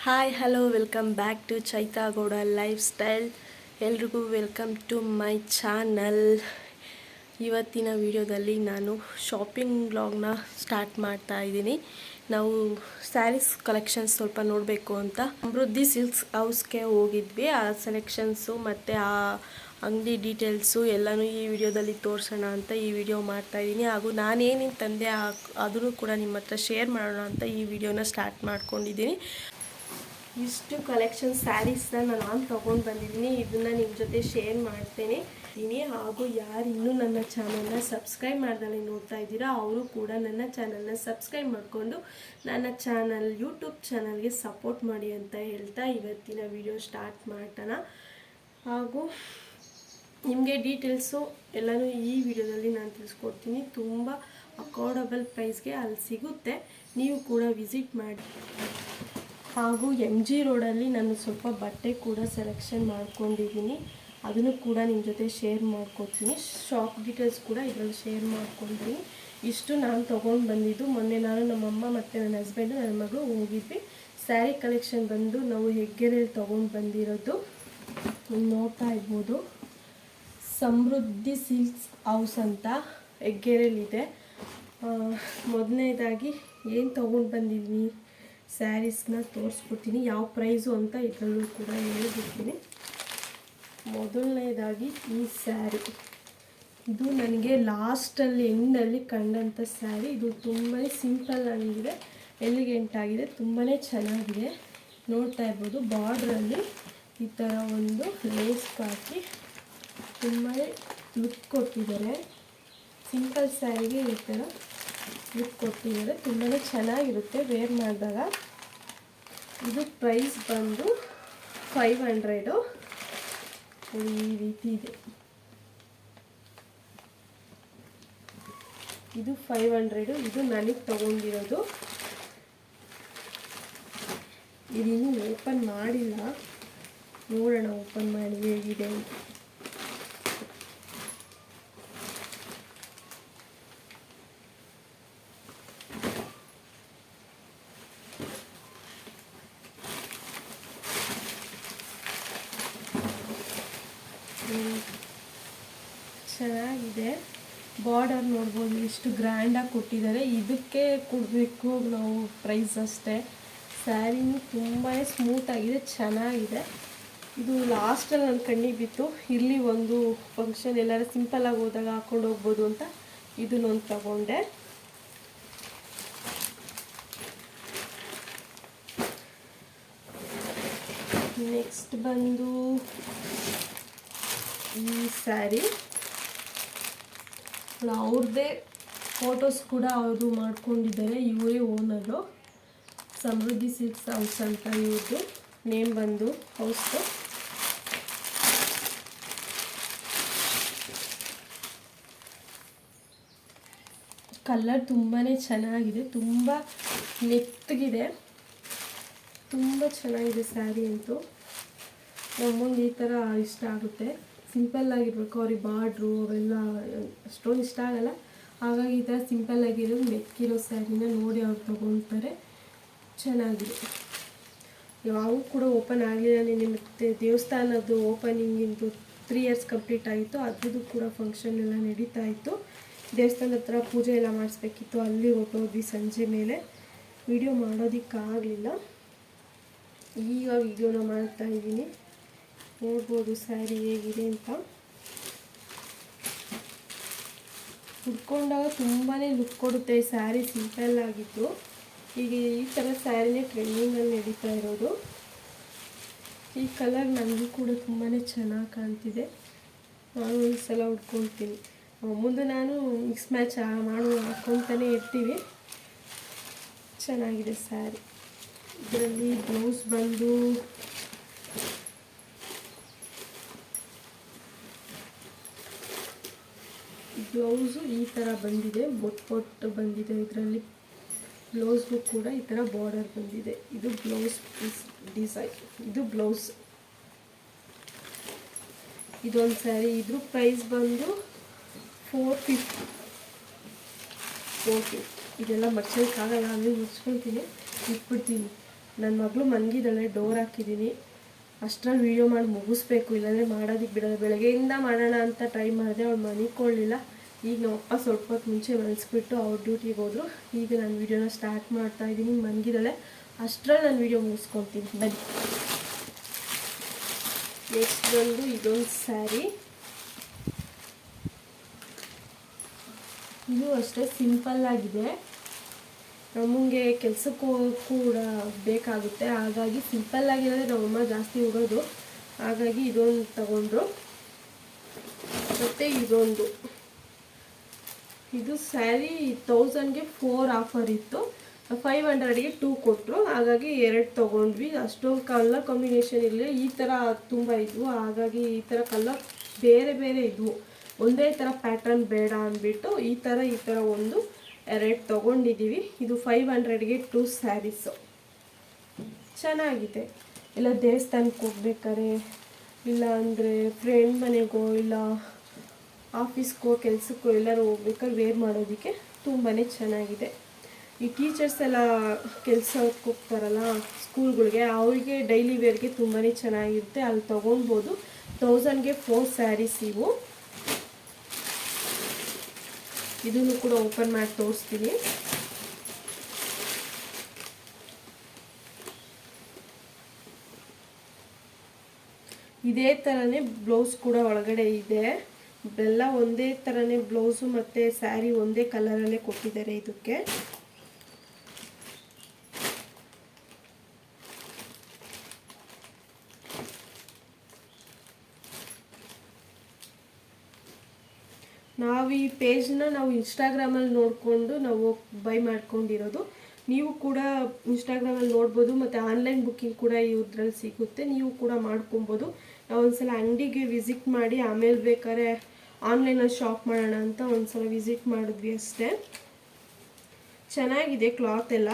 Hi hello welcome back to Chaitha Gowda lifestyle. ಎಲ್ರಿಗೂ welcome to my channel. ಇವತ್ತಿನ ವಿಡಿಯೋದಲ್ಲಿ ನಾನು ಶಾಪಿಂಗ್ ವ್ಲಾಗ್ನ ಸ್ಟಾರ್ಟ್ ಮಾಡ್ತಾ ಇದ್ದೀನಿ. ನಾವು ಸ್ಯಾರೀಸ್ ಕಲೆಕ್ಷನ್ಸ್ ಸ್ವಲ್ಪ ನೋಡಬೇಕು ಅಂತ ಸಮೃದ್ಧಿ ಸಿಲ್ಕ್ಸ್ ಹೌಸ್ಗೆ ಹೋಗಿದ್ವಿ. ಆ ಸೆಲೆಕ್ಷನ್ಸು ಮತ್ತು ಆ ಅಂಗಡಿ ಡೀಟೇಲ್ಸು ಎಲ್ಲನೂ ಈ ವಿಡಿಯೋದಲ್ಲಿ ತೋರಿಸೋಣ ಅಂತ ಈ ವಿಡಿಯೋ ಮಾಡ್ತಾಯಿದ್ದೀನಿ. ಹಾಗೂ ನಾನೇನೇನು ತಂದೆ ಅದನ್ನು ಕೂಡ ನಿಮ್ಮ ಹತ್ರ ಶೇರ್ ಮಾಡೋಣ ಅಂತ ಈ ವಿಡಿಯೋನ ಸ್ಟಾರ್ಟ್ ಮಾಡ್ಕೊಂಡಿದ್ದೀನಿ. ಇಷ್ಟು ಕಲೆಕ್ಷನ್ ಸ್ಯಾರೀಸ್ನ ನಾನು ತೊಗೊಂಡು ಬಂದಿದ್ದೀನಿ. ಇದನ್ನು ನಿಮ್ಮ ಜೊತೆ ಶೇರ್ ಮಾಡ್ತೇನೆ. ಹಾಗೂ ಯಾರು ಇನ್ನೂ ನನ್ನ ಚಾನಲ್ನ ಸಬ್ಸ್ಕ್ರೈಬ್ ಮಾಡ್ದಲೇ ನೋಡ್ತಾ ಇದ್ದೀರಾ ಅವರು ಕೂಡ ನನ್ನ ಚಾನಲ್ನ ಸಬ್ಸ್ಕ್ರೈಬ್ ಮಾಡಿಕೊಂಡು ನನ್ನ ಚಾನಲ್ ಯೂಟ್ಯೂಬ್ ಚಾನಲ್ಗೆ ಸಪೋರ್ಟ್ ಮಾಡಿ ಅಂತ ಹೇಳ್ತಾ ಇವತ್ತಿನ ವಿಡಿಯೋ ಸ್ಟಾರ್ಟ್ ಮಾಡೋಣ. ಹಾಗೂ ನಿಮಗೆ ಡೀಟೇಲ್ಸು ಎಲ್ಲನೂ ಈ ವಿಡಿಯೋದಲ್ಲಿ ನಾನು ತಿಳಿಸ್ಕೊಡ್ತೀನಿ. ತುಂಬ ಅಫೋರ್ಡಬಲ್ ಪ್ರೈಸ್ಗೆ ಅಲ್ಲಿ ಸಿಗುತ್ತೆ, ನೀವು ಕೂಡ ವಿಸಿಟ್ ಮಾಡಿ. ಹಾಗೂ MG ರೋಡಲ್ಲಿ ನಾನು ಸ್ವಲ್ಪ ಬಟ್ಟೆ ಕೂಡ ಸೆಲೆಕ್ಷನ್ ಮಾಡ್ಕೊಂಡಿದ್ದೀನಿ, ಅದನ್ನು ಕೂಡ ನಿಮ್ಮ ಜೊತೆ ಶೇರ್ ಮಾಡ್ಕೊತೀನಿ. ಶಾಪ್ ಡೀಟೇಲ್ಸ್ ಕೂಡ ಇದರಲ್ಲಿ ಶೇರ್ ಮಾಡ್ಕೊತೀನಿ. ಇಷ್ಟು ನಾನು ತೊಗೊಂಡು ಬಂದಿದ್ದು. ಮೊನ್ನೆ ನಾನು ನಮ್ಮಮ್ಮ ಮತ್ತು ನನ್ನ ಹಸ್ಬೆಂಡು ನನ್ನ ಮಗಳು ಹೋಗಿದ್ವಿ. ಸ್ಯಾರಿ ಕಲೆಕ್ಷನ್ ಬಂದು ನಾವು ಹೆಗ್ಗೆರೆಯಲ್ಲಿ ತೊಗೊಂಡು ಬಂದಿರೋದು ನೋಡ್ತಾ ಇರ್ಬೋದು. ಸಮೃದ್ಧಿ ಸಿಲ್ಕ್ಸ್ ಹೌಸ್ ಅಂತ ಹೆಗ್ಗೆರೆಯಲ್ಲಿದೆ. ಮೊದಲನೇದಾಗಿ ಏನು ತೊಗೊಂಡು ಬಂದಿದ್ದೀನಿ ಸ್ಯಾರೀಸ್ನ ತೋರಿಸ್ಕೊಡ್ತೀನಿ, ಯಾವ ಪ್ರೈಸು ಅಂತ ಇದರಲ್ಲೂ ಕೂಡ ಹೇಳಿಬಿಡ್ತೀನಿ. ಮೊದಲನೇದಾಗಿ ಈ ಸ್ಯಾರಿ, ಇದು ನನಗೆ ಲಾಸ್ಟಲ್ಲಿ ಎಂಡಲ್ಲಿ ಕಂಡಂಥ ಸ್ಯಾರಿ. ಇದು ತುಂಬಾ ಸಿಂಪಲ್ ಆಗಿದೆ, ಎಲಿಗೆಂಟ್ ಆಗಿದೆ, ತುಂಬಾ ಚೆನ್ನಾಗಿದೆ. ನೋಡ್ತಾ ಇರ್ಬೋದು ಬಾರ್ಡ್ರಲ್ಲಿ ಈ ಥರ ಒಂದು ಲೇಸ್ ಹಾಕಿ ತುಂಬಾ ಲುಕ್ ಕೊಟ್ಟಿದ್ದಾರೆ. ಸಿಂಪಲ್ ಸ್ಯಾರಿಗೆ ಈ ಥರ ಲುಕ್ ಕೊಟ್ಟಿದ್ದಾರೆ, ತುಂಬಾ ಚೆನ್ನಾಗಿರುತ್ತೆ ವೇರ್ ಮಾಡಿದಾಗ. ಇದು ಪ್ರೈಸ್ ಬಂದು 500. ಈ ರೀತಿ ಇದೆ. ಇದು 500. ಇದು ನನಗೆ ತಗೊಂಡಿರೋದು. ಇದಿನ್ನೂ ಓಪನ್ ಮಾಡಿಲ್ಲ, ನೋಡೋಣ ಓಪನ್ ಮಾಡಿ ಹೇಗಿದೆ ಅಂತ. ಚೆನ್ನಾಗಿದೆ. ಬಾರ್ಡರ್ ನೋಡ್ಬೋದು ಎಷ್ಟು ಗ್ರ್ಯಾಂಡಾಗಿ ಕೊಟ್ಟಿದ್ದಾರೆ. ಇದಕ್ಕೆ ಕೊಡಬೇಕು ನಾವು ಪ್ರೈಸ್ ಅಷ್ಟೇ. ಸ್ಯಾರಿನೂ ತುಂಬಾ ಸ್ಮೂತಾಗಿದೆ, ಚೆನ್ನಾಗಿದೆ. ಇದು ಲಾಸ್ಟಲ್ಲಿ ನನ್ನ ಕಣ್ಣಿಗೆ ಬಿತ್ತು. ಇಲ್ಲಿ ಒಂದು ಫಂಕ್ಷನ್ ಎಲ್ಲರೂ ಸಿಂಪಲ್ಲಾಗಿ ಹೋದಾಗ ಹಾಕ್ಕೊಂಡು ಹೋಗ್ಬೋದು ಅಂತ ಇದನ್ನೊಂದು ತಗೊಂಡೆ. ನೆಕ್ಸ್ಟ್ ಬಂದು ಈ ಸ್ಯಾರಿ, ಅವ್ರದ್ದೇ ಫೋಟೋಸ್ ಕೂಡ ಅವರು ಮಾಡ್ಕೊಂಡಿದ್ದಾರೆ. ಇವರೇ ಓನರು, ಸಮೃದ್ಧಿ ಸಿಲ್ಕ್ಸ್ ಹೌಸ್ ಅಂತ ಇವ್ರದ್ದು ನೇಮ್ ಬಂದು ಹೌಸ್ದು. ಕಲರ್ ತುಂಬಾ ಚೆನ್ನಾಗಿದೆ, ತುಂಬ ಮೆತ್ತಗಿದೆ, ತುಂಬ ಚೆನ್ನಾಗಿದೆ ಸ್ಯಾರಿ ಅಂತೂ. ನಮ್ಮಂಗೆ ಈ ಥರ ಇಷ್ಟ ಆಗುತ್ತೆ. ಸಿಂಪಲ್ಲಾಗಿರ್ಬೇಕು, ಅವ್ರಿಗೆ ಬಾರ್ಡ್ರು ಅವೆಲ್ಲ ಅಷ್ಟೊಂದು ಇಷ್ಟ ಆಗಲ್ಲ. ಹಾಗಾಗಿ ಈ ಥರ ಸಿಂಪಲ್ಲಾಗಿರೋ ಮೆಕ್ಕಿರೋ ಸ್ಯಾರಿನ ನೋಡಿ ಅವ್ರು ತೊಗೊಳ್ತಾರೆ. ಚೆನ್ನಾಗಿದೆ. ಯಾವೂ ಕೂಡ ಓಪನ್ ಆಗಲಿಲ್ಲ. ಮತ್ತು ದೇವಸ್ಥಾನದ್ದು ಓಪನಿಂಗಿಂದು 3 years ಕಂಪ್ಲೀಟ್ ಆಗಿತ್ತು. ಅದ್ರದ್ದು ಕೂಡ ಫಂಕ್ಷನ್ ಎಲ್ಲ ನಡೀತಾ ಇತ್ತು. ದೇವಸ್ಥಾನದ ಹತ್ರ ಪೂಜೆ ಎಲ್ಲ ಮಾಡಿಸ್ಬೇಕಿತ್ತು, ಅಲ್ಲಿ ಹೊರಟೋದ್ವಿ ಸಂಜೆ ಮೇಲೆ. ವಿಡಿಯೋ ಮಾಡೋದಕ್ಕಾಗಲಿಲ್ಲ. ಈಗ ವಿಡಿಯೋನ ಮಾಡ್ತಾ ಇದ್ದೀನಿ, ನೋಡ್ಬೋದು ಸ್ಯಾರಿ ಹೇಗಿದೆ ಅಂತ. ಉಟ್ಕೊಂಡಾಗ ತುಂಬಾ ಲುಕ್ ಕೊಡುತ್ತೆ. ಸ್ಯಾರಿ ಸಿಂಪಲ್ ಆಗಿತ್ತು. ಈಗ ಈ ಥರ ಸ್ಯಾರಿನೇ ಟ್ರೆಂಡಿಂಗಲ್ಲಿ ನಡೀತಾ ಇರೋದು. ಈ ಕಲರ್ ನನಗೂ ಕೂಡ ತುಂಬಾ ಚೆನ್ನಾಗಿ ಕಾಣ್ತಿದೆ. ನಾನು ಒಂದು ಸಲ ಉಟ್ಕೊಳ್ತೀನಿ. ಮುಂದೆ ನಾನು ಮಿಕ್ಸ್ ಮ್ಯಾಚ್ ಹಾಕ್ಕೊತಾನೆ ಇರ್ತೀವಿ. ಚೆನ್ನಾಗಿದೆ ಸ್ಯಾರಿ. ಇದರಲ್ಲಿ ಬ್ಲೌಸ್ ಬಂದು ಬ್ಲೌಸು ಈ ಥರ ಬಂದಿದೆ, ಬೊಟ್ಟು ಬಂದಿದೆ. ಇದರಲ್ಲಿ ಬ್ಲೌಸ್ಗೂ ಕೂಡ ಈ ಥರ ಬಾರ್ಡರ್ ಬಂದಿದೆ. ಇದು ಬ್ಲೌಸ್ ಡಿಸೈನ್, ಇದು ಬ್ಲೌಸ್. ಇದೊಂದು ಸ್ಯಾರಿ. ಇದ್ರ ಪ್ರೈಸ್ ಬಂದು 450. ಇದೆಲ್ಲ ಮರ್ಚೋಕ್ಕಾಗಲ್ಲ, ಅಂದರೆ ಮುಚ್ಕೊಳ್ತೀನಿ, ಇಟ್ಬಿಡ್ತೀನಿ. ನನ್ನ ಮಗಳು ಮಲಗಿದ್ದಾಳೆ, ಡೋರ್ ಹಾಕಿದ್ದೀನಿ. ಅಷ್ಟರಲ್ಲಿ ವೀಡಿಯೋ ಮಾಡಿ ಮುಗಿಸ್ಬೇಕು, ಇಲ್ಲಾಂದರೆ ಮಾಡೋದಕ್ಕೆ ಬಿಡೋದು. ಬೆಳಗ್ಗೆಯಿಂದ ಮಾಡೋಣ ಅಂತ ಟ್ರೈ ಮಾಡಿದೆ, ಅವಳು ಮನಿಕೊಳ್ಳಿಲ್ಲ. ಈಗ ನಮ್ಮ ಅಪ್ಪ ಸ್ವಲ್ಪ ಹೊತ್ತು ಮುಂಚೆ ಮಲಗಿಸ್ಬಿಟ್ಟು ಅವ್ರ ಡ್ಯೂಟಿಗೆ ಹೋದರು. ಈಗ ನಾನು ವೀಡಿಯೋನ ಸ್ಟಾರ್ಟ್ ಮಾಡ್ತಾಯಿದ್ದೀನಿ. ಮಲಗಿದ್ದಾಳೆ, ಅಷ್ಟರಲ್ಲಿ ನಾನು ವೀಡಿಯೋ ಮುಗಿಸ್ಕೊತೀನಿ. ಬನ್ನಿ. ನೆಕ್ಸ್ಟ್ ಬಂದು ಇದೊಂದು ಸ್ಯಾರಿ. ಇದು ಅಷ್ಟೇ ಸಿಂಪಲ್ ಆಗಿದೆ. ನಮಗೆ ಕೆಲಸಕ್ಕೂ ಕೂಡ ಬೇಕಾಗುತ್ತೆ, ಹಾಗಾಗಿ ಸಿಂಪಲ್ ಆಗಿರೋದೇ ನಮ್ಮಮ್ಮ ಜಾಸ್ತಿ ಉಡೋದು. ಹಾಗಾಗಿ ಇದೊಂದು ತಗೊಂಡ್ರು. ಮತ್ತು ಇದು ಸ್ಯಾರಿ 1000ಗೆ 4 ಆಫರ್ ಇತ್ತು, 500ಗೆ 2 ಕೊಟ್ಟರು. ಹಾಗಾಗಿ 2 ತೊಗೊಂಡ್ವಿ. ಅಷ್ಟೊಂದು ಕಲರ್ ಕಾಂಬಿನೇಷನ್ ಇರಲಿಲ್ಲ. ಈ ಥರ ತುಂಬ ಇದ್ವು, ಹಾಗಾಗಿ ಈ ಥರ ಕಲರ್ ಬೇರೆ ಬೇರೆ ಇದ್ವು. ಒಂದೇ ಥರ ಪ್ಯಾಟರ್ನ್ ಬೇಡ ಅಂದ್ಬಿಟ್ಟು ಈ ಥರ ಒಂದು 2 ತೊಗೊಂಡಿದ್ದೀವಿ. ಇದು 500ಗೆ 2 ಸ್ಯಾರೀಸು. ಚೆನ್ನಾಗಿದೆ. ಇಲ್ಲ ದೇವಸ್ಥಾನಕ್ಕೆ ಹೋಗ್ಬೇಕಾರೆ, ಇಲ್ಲ ಅಂದರೆ ಫ್ರೆಂಡ್ ಮನೆಗೋ, ಇಲ್ಲ ಆಫೀಸ್ಗೋ ಕೆಲಸಕ್ಕೋ ಎಲ್ಲರೂ ಹೋಗ್ಬೇಕಾದ್ರೆ ವೇರ್ ಮಾಡೋದಕ್ಕೆ ತುಂಬಾ ಚೆನ್ನಾಗಿದೆ. ಈ ಟೀಚರ್ಸ್ ಎಲ್ಲ ಕೆಲಸಕ್ಕೆ ಹೋಗ್ತಾರಲ್ಲ ಸ್ಕೂಲ್ಗಳಿಗೆ, ಅವರಿಗೆ ಡೈಲಿ ವೇರ್ಗೆ ತುಂಬಾ ಚೆನ್ನಾಗಿರುತ್ತೆ. ಅಲ್ಲಿ ತೊಗೊಳ್ಬೋದು. 1000ಗೆ 4 ಸ್ಯಾರೀಸ್ ಇವು. ಇದನ್ನು ಕೂಡ ಓಪನ್ ಮಾಡಿ ತೋರಿಸ್ತೀನಿ. ಇದೇ ಥರನೇ ಬ್ಲೌಸ್ ಕೂಡ ಒಳಗಡೆ ಇದೆ. ಎಲ್ಲ ಒಂದೇ ಥರನೇ ಬ್ಲೌಸು ಮತ್ತು ಸ್ಯಾರಿ ಒಂದೇ ಕಲರಲ್ಲೇ ಕೊಟ್ಟಿದ್ದಾರೆ ಇದಕ್ಕೆ. ನಾವು ಈ ಪೇಜ್ನ ಇನ್ಸ್ಟಾಗ್ರಾಮಲ್ಲಿ ನೋಡಿಕೊಂಡು ನಾವು ಬೈ ಮಾಡ್ಕೊಂಡಿರೋದು. ನೀವು ಕೂಡ ಇನ್ಸ್ಟಾಗ್ರಾಮಲ್ಲಿ ನೋಡ್ಬೋದು, ಮತ್ತು ಆನ್ಲೈನ್ ಬುಕ್ಕಿಂಗ್ ಕೂಡ ಇದ್ರಲ್ಲಿ ಸಿಗುತ್ತೆ, ನೀವು ಕೂಡ ಮಾಡ್ಕೊಬೋದು. ನಾವು ಒಂದ್ಸಲ ಅಂಗಡಿಗೆ ವಿಸಿಟ್ ಮಾಡಿ ಆಮೇಲೆ ಬೇಕಾದ್ರೆ ಆನ್ಲೈನಲ್ಲಿ ಶಾಪ್ ಮಾಡೋಣ ಅಂತ ಒಂದ್ಸಲ ವಿಸಿಟ್ ಮಾಡಿದ್ವಿ ಅಷ್ಟೇ. ಚೆನ್ನಾಗಿದೆ ಕ್ಲಾತ್ ಎಲ್ಲ.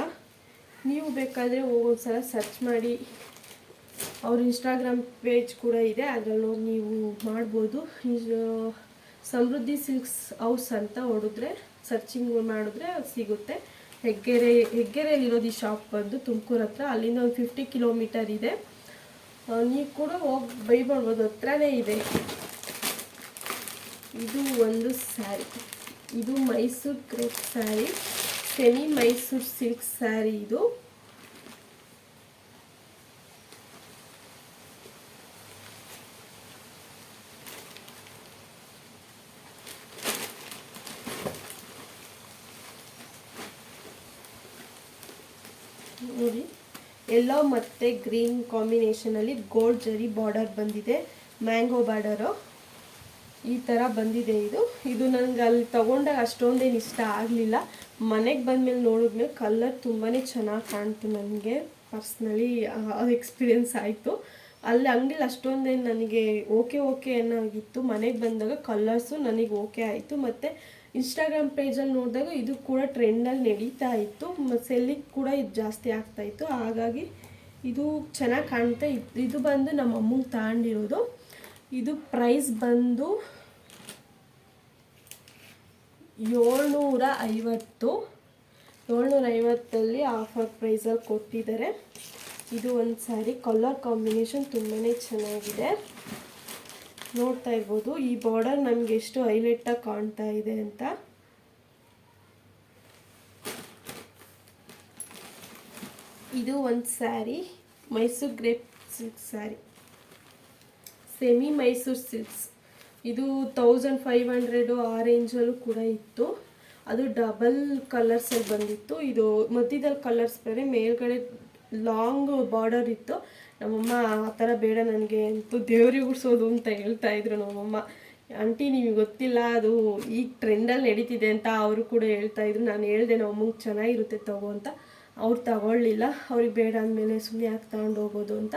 ನೀವು ಬೇಕಾದರೆ ಒಂದ್ಸಲ ಸರ್ಚ್ ಮಾಡಿ, ಅವ್ರ ಇನ್ಸ್ಟಾಗ್ರಾಮ್ ಪೇಜ್ ಕೂಡ ಇದೆ, ಅದರಲ್ಲಿ ನೀವು ಮಾಡ್ಬೋದು. ಸಮೃದ್ಧಿ ಸಿಲ್ಕ್ಸ್ ಹೌಸ್ ಅಂತ ಹೊಡಿದ್ರೆ, ಸರ್ಚಿಂಗ್ ಮಾಡಿದ್ರೆ ಸಿಗುತ್ತೆ. ಹೆಗ್ಗೆರೆಯಲ್ಲಿರೋದು ಈ ಶಾಪ್ ಬಂದು ತುಮಕೂರು ಹತ್ರ. ಅಲ್ಲಿಂದ ಒಂದು 50 ಕಿಲೋಮೀಟರ್ ಇದೆ. ನೀವು ಕೂಡ ಹೋಗಿ ಬೈ ಮಾಡ್ಬೋದು, ಹತ್ರನೇ ಇದೆ. ಇದು ಒಂದು ಸ್ಯಾರಿ. ಇದು Mysuru crepe sari, semi Mysuru silk sari. ಇದು ನೋಡಿ, ಯೆಲ್ಲೋ ಮತ್ತು ಗ್ರೀನ್ ಕಾಂಬಿನೇಷನಲ್ಲಿ ಗೋಲ್ಡ್ ಜರಿ ಬಾರ್ಡರ್ ಬಂದಿದೆ, ಮ್ಯಾಂಗೋ ಬಾರ್ಡರು ಈ ಥರ ಬಂದಿದೆ. ಇದು ನನಗೆ ಅಲ್ಲಿ ತೊಗೊಂಡಾಗ ಅಷ್ಟೊಂದೇನು ಇಷ್ಟ ಆಗಲಿಲ್ಲ. ಮನೆಗೆ ಬಂದಮೇಲೆ ನೋಡಿದ್ಮೇಲೆ ಕಲರ್ ತುಂಬಾ ಚೆನ್ನಾಗಿ ಕಾಣ್ತು. ನನಗೆ ಪರ್ಸ್ನಲಿ ಎಕ್ಸ್ಪೀರಿಯೆನ್ಸ್ ಆಯಿತು. ಅಲ್ಲಿ ಅಂಗಡಿಲಿ ಅಷ್ಟೊಂದೇನು ನನಗೆ ಓಕೆ ಏನಾಗಿತ್ತು. ಮನೆಗೆ ಬಂದಾಗ ಕಲರ್ಸು ನನಗೆ ಓಕೆ ಆಯಿತು. ಮತ್ತು ಇನ್ಸ್ಟಾಗ್ರಾಮ್ ಪೇಜಲ್ಲಿ ನೋಡಿದಾಗ ಇದು ಕೂಡ ಟ್ರೆಂಡಲ್ಲಿ ನಡೀತಾ ಇತ್ತು, ಮತ್ತು ಸೆಲ್ಲಿಗೆ ಕೂಡ ಇದು ಜಾಸ್ತಿ ಆಗ್ತಾಯಿತ್ತು. ಹಾಗಾಗಿ ಇದು ಚೆನ್ನಾಗಿ ಕಾಣುತ್ತೆ. ಇದು ಬಂದು ನಮ್ಮ ಅಮ್ಮಗೆ ತಗೊಂಡಿರೋದು. ಇದು ಪ್ರೈಸ್ ಬಂದು 750 ಆಫರ್ ಪ್ರೈಸಲ್ಲಿ ಕೊಟ್ಟಿದ್ದಾರೆ. ಇದು ಒಂದು ಸ್ಯಾರಿ. ಕಲರ್ ಕಾಂಬಿನೇಷನ್ ತುಂಬಾ ಚೆನ್ನಾಗಿದೆ, ನೋಡ್ತಾ ಇರ್ಬೋದು. ಈ ಬಾರ್ಡರ್ ನಮಗೆ ಎಷ್ಟು ಹೈಲೈಟಾಗಿ ಕಾಣ್ತಾ ಇದೆ ಅಂತ. ಇದು ಒಂದು sari, Mysuru grape silk sari, semi Mysuru silks. ಇದು 1500 ಆ ರೇಂಜಲ್ಲೂ ಕೂಡ ಇತ್ತು. ಅದು ಡಬಲ್ ಕಲರ್ಸಲ್ಲಿ ಬಂದಿತ್ತು. ಇದು ಮಧ್ಯದಲ್ಲಿ ಕಲರ್ಸ್ ಬೇರೆ, ಮೇಲ್ಗಡೆ ಲಾಂಗ್ ಬಾರ್ಡರ್ ಇತ್ತು. ನಮ್ಮಮ್ಮ ಆ ಥರ ಬೇಡ ನನಗೆ ಅಂತೂ ದೇವ್ರಿಗೆ ಉಡ್ಸೋದು ಅಂತ ಹೇಳ್ತಾಯಿದ್ರು ನಮ್ಮಮ್ಮ. ಆಂಟಿ ನಿಮಗೆ ಗೊತ್ತಿಲ್ಲ, ಅದು ಈಗ ಟ್ರೆಂಡಲ್ಲಿ ನಡೀತಿದೆ ಅಂತ ಅವರು ಕೂಡ ಹೇಳ್ತಾಯಿದ್ರು. ನಾನು ಹೇಳಿದೆ ನಮ್ಮಮ್ಮಗೆ ಚೆನ್ನಾಗಿರುತ್ತೆ ತಗೋ ಅಂತ. ಅವ್ರು ತಗೊಳ್ಳಿಲ್ಲ. ಅವ್ರಿಗೆ ಬೇಡ ಅಂದಮೇಲೆ ಸುಮ್ಮನೆ ಯಾಕೆ ತಗೊಂಡು ಹೋಗೋದು ಅಂತ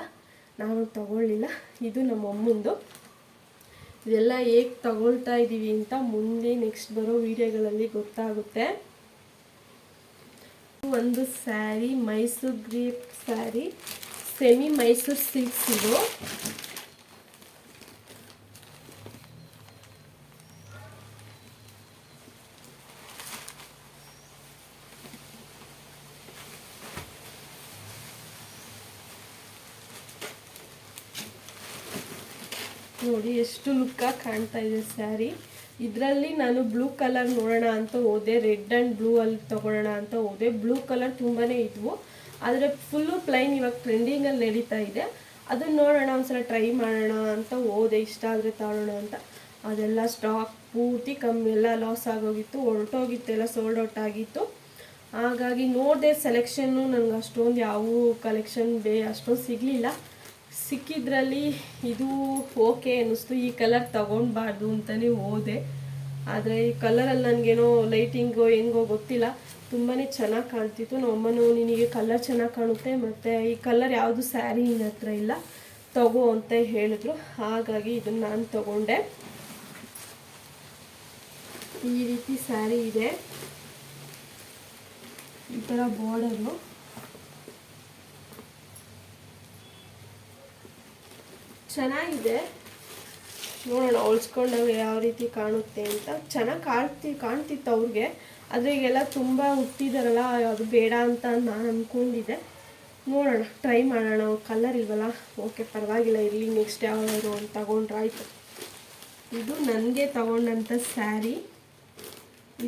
ನಾನು ತಗೊಳ್ಳಿಲ್ಲ. ಇದು ನಮ್ಮಮ್ಮಂದು. ಇದೆಲ್ಲ ಹೇಗೆ ತಗೊಳ್ತಾ ಇದ್ದೀವಿ ಅಂತ ಮುಂದೆ ನೆಕ್ಸ್ಟ್ ಬರೋ ವಿಡಿಯೋಗಳಲ್ಲಿ ಗೊತ್ತಾಗುತ್ತೆ. ಒಂದು sari, Mysuru grape sari, semi Mysuru silks. ಇದು ನೋಡಿ ಎಷ್ಟು ಲುಕ್ಕಾಗಿ ಕಾಣ್ತಾ ಇದೆ ಸ್ಯಾರಿ. ಇದರಲ್ಲಿ ನಾನು ಬ್ಲೂ ಕಲರ್ ನೋಡೋಣ ಅಂತ ಹೋದೆ, ರೆಡ್ ಆ್ಯಂಡ್ ಬ್ಲೂ ಅಲ್ಲಿ ತೊಗೊಳ್ಳೋಣ ಅಂತ ಹೋದೆ. ಬ್ಲೂ ಕಲರ್ ತುಂಬಾ ಇದ್ವು, ಆದರೆ ಫುಲ್ಲು ಪ್ಲೈನ್ ಇವಾಗ ಟ್ರೆಂಡಿಂಗಲ್ಲಿ ನಡೀತಾ ಇದೆ. ಅದನ್ನು ನೋಡೋಣ, ಒಂದ್ಸಲ ಟ್ರೈ ಮಾಡೋಣ ಅಂತ ಹೋದೆ, ಇಷ್ಟ ಆದರೆ ತಗೊಳ್ಳೋಣ ಅಂತ. ಅದೆಲ್ಲ ಸ್ಟಾಕ್ ಪೂರ್ತಿ ಕಮ್ಮಿ, ಎಲ್ಲ ಲಾಸ್ ಆಗೋಗಿತ್ತು, ಹೊರಟೋಗಿತ್ತು, ಎಲ್ಲ ಸೋಲ್ಡ್ ಔಟ್ ಆಗಿತ್ತು. ಹಾಗಾಗಿ ನೋಡಿದೆ ಸೆಲೆಕ್ಷನ್ನು, ನನಗೆ ಅಷ್ಟೊಂದು ಯಾವ ಕಲೆಕ್ಷನ್ ಅಷ್ಟೊಂದು ಸಿಗಲಿಲ್ಲ. ಸಿಕ್ಕಿದ್ರಲ್ಲಿ ಇದು ಓಕೆ ಅನ್ನಿಸ್ತು. ಈ ಕಲರ್ ತೊಗೊಳ್ಬಾರ್ದು ಅಂತಲೇ ಹೋದೆ, ಆದರೆ ಈ ಕಲರಲ್ಲಿ ನನಗೇನೋ ಲೈಟಿಂಗೋ ಹೆಂಗೋ ಗೊತ್ತಿಲ್ಲ, ತುಂಬಾ ಚೆನ್ನಾಗಿ ಕಾಣ್ತಿತ್ತು. ನಮ್ಮಮ್ಮನೂ ನಿನಗೆ ಕಲರ್ ಚೆನ್ನಾಗಿ ಕಾಣುತ್ತೆ, ಮತ್ತು ಈ ಕಲರ್ ಯಾವುದು ಸ್ಯಾರಿ ನಿನ್ನ ಹತ್ರ ಇಲ್ಲ, ತಗೋ ಅಂತ ಹೇಳಿದ್ರು. ಹಾಗಾಗಿ ಇದನ್ನು ನಾನು ತಗೊಂಡೆ. ಈ ರೀತಿ ಸ್ಯಾರಿ ಇದೆ, ಈ ಥರ ಬಾರ್ಡರು ಚೆನ್ನಾಗಿದೆ. ನೋಡೋಣ ಹೊಲ್ಸ್ಕೊಂಡಾಗ ಯಾವ ರೀತಿ ಕಾಣುತ್ತೆ ಅಂತ. ಚೆನ್ನಾಗಿ ಕಾಣ್ತಿತ್ತು ಅವ್ರಿಗೆ, ಆದರೆ ಈಗೆಲ್ಲ ತುಂಬ ಹುಟ್ಟಿದಾರಲ್ಲ, ಅದು ಬೇಡ ಅಂತ ನಾನು ಅಂದ್ಕೊಂಡಿದ್ದೆ. ನೋಡೋಣ, ಟ್ರೈ ಮಾಡೋಣ. ಕಲರ್ ಇಲ್ವಲ್ಲ, ಓಕೆ ಪರವಾಗಿಲ್ಲ ಇರಲಿ, ನೆಕ್ಸ್ಟ್ ಯಾವ್ದಾದ್ರು ಒಂದು ತಗೊಂಡ್ರಾಯ್ತು. ಇದು ನನಗೆ ತಗೊಂಡಂಥ ಸ್ಯಾರಿ.